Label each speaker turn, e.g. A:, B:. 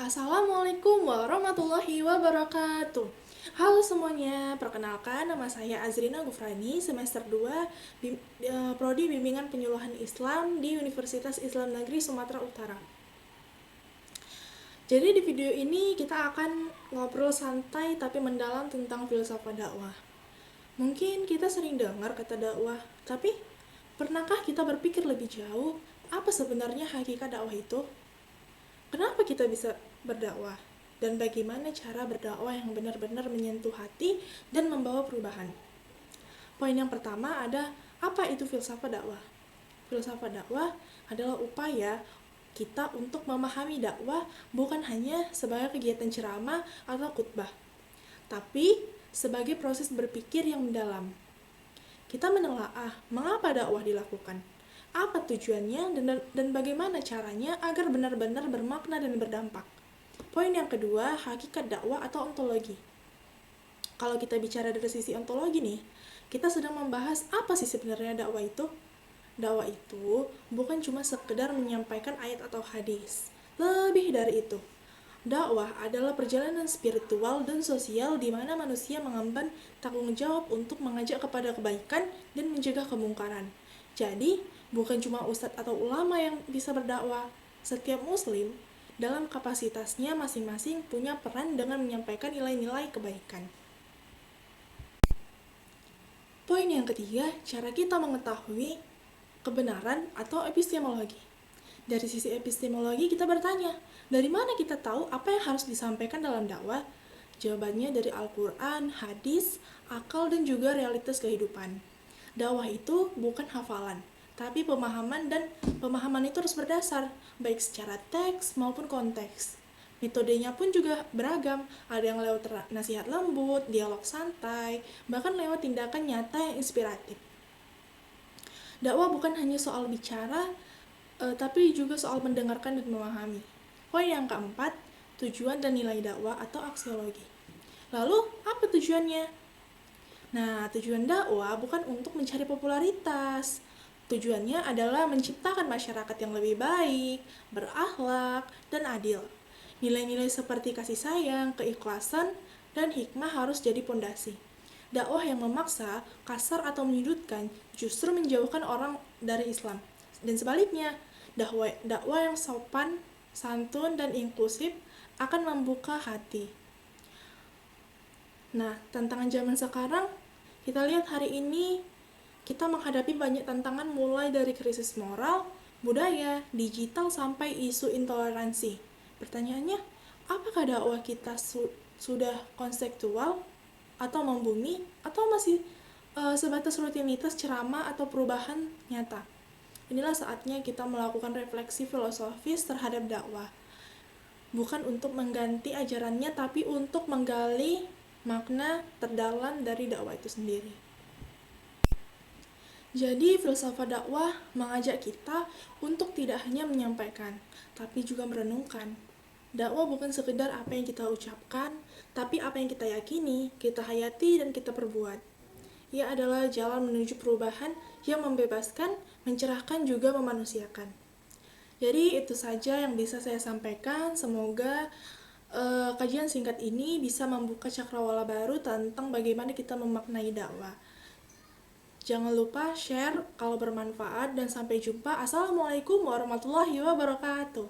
A: Assalamualaikum warahmatullahi wabarakatuh. Halo semuanya, perkenalkan nama saya Azrina Gufrani, semester 2, Prodi Bimbingan Penyuluhan Islam di Universitas Islam Negeri Sumatera Utara. Jadi di video ini kita akan ngobrol santai tapi mendalam tentang filsafat dakwah. Mungkin kita sering dengar kata dakwah, tapi pernahkah kita berpikir lebih jauh, apa sebenarnya hakikat dakwah itu? Kenapa kita bisa berdakwah? Dan bagaimana cara berdakwah yang benar-benar menyentuh hati dan membawa perubahan? Poin yang pertama ada, apa itu filsafat dakwah? Filsafat dakwah adalah upaya kita untuk memahami dakwah bukan hanya sebagai kegiatan ceramah atau khutbah, tapi sebagai proses berpikir yang mendalam. Kita menelaah mengapa dakwah dilakukan, apa tujuannya, dan bagaimana caranya agar benar-benar bermakna dan berdampak. Poin yang kedua, hakikat dakwah atau ontologi. Kalau kita bicara dari sisi ontologi nih, kita sedang membahas apa sih sebenarnya dakwah itu. Dakwah itu bukan cuma sekedar menyampaikan ayat atau hadis. Lebih dari itu, dakwah adalah perjalanan spiritual dan sosial di mana manusia mengemban tanggung jawab untuk mengajak kepada kebaikan dan mencegah kemungkaran. Jadi, bukan cuma ustadz atau ulama yang bisa berdakwah. Setiap muslim dalam kapasitasnya masing-masing punya peran dengan menyampaikan nilai-nilai kebaikan. Poin yang ketiga, cara kita mengetahui kebenaran atau epistemologi. Dari sisi epistemologi kita bertanya, dari mana kita tahu apa yang harus disampaikan dalam dakwah? Jawabannya dari Al-Quran, hadis, akal, dan juga realitas kehidupan. Dakwah itu bukan hafalan, tapi pemahaman, dan pemahaman itu harus berdasar, baik secara teks maupun konteks. Metodenya pun juga beragam, ada yang lewat nasihat lembut, dialog santai, bahkan lewat tindakan nyata yang inspiratif. Dakwah bukan hanya soal bicara, tapi juga soal mendengarkan dan memahami. Poin yang keempat, tujuan dan nilai dakwah atau aksiologi. Lalu, apa tujuannya? Nah, tujuan dakwah bukan untuk mencari popularitas. Tujuannya adalah menciptakan masyarakat yang lebih baik, berakhlak, dan adil. Nilai-nilai seperti kasih sayang, keikhlasan, dan hikmah harus jadi pondasi. Dakwah yang memaksa, kasar, atau menyudutkan justru menjauhkan orang dari Islam. Dan sebaliknya, dakwah yang sopan, santun, dan inklusif akan membuka hati. Nah, tantangan zaman sekarang, kita lihat hari ini kita menghadapi banyak tantangan mulai dari krisis moral, budaya, digital, sampai isu intoleransi. Pertanyaannya, apakah dakwah kita sudah konseptual atau membumi, atau masih sebatas rutinitas ceramah atau perubahan nyata? Inilah saatnya kita melakukan refleksi filosofis terhadap dakwah. Bukan untuk mengganti ajarannya, tapi untuk menggali makna terdalam dari dakwah itu sendiri. Jadi, filsafat dakwah mengajak kita untuk tidak hanya menyampaikan, tapi juga merenungkan. Dakwah bukan sekedar apa yang kita ucapkan, tapi apa yang kita yakini, kita hayati, dan kita perbuat. Ia adalah jalan menuju perubahan yang membebaskan, mencerahkan, juga memanusiakan. Jadi, itu saja yang bisa saya sampaikan. Semoga kajian singkat ini bisa membuka cakrawala baru tentang bagaimana kita memaknai dakwah. Jangan lupa share kalau bermanfaat, dan sampai jumpa. Assalamualaikum warahmatullahi wabarakatuh.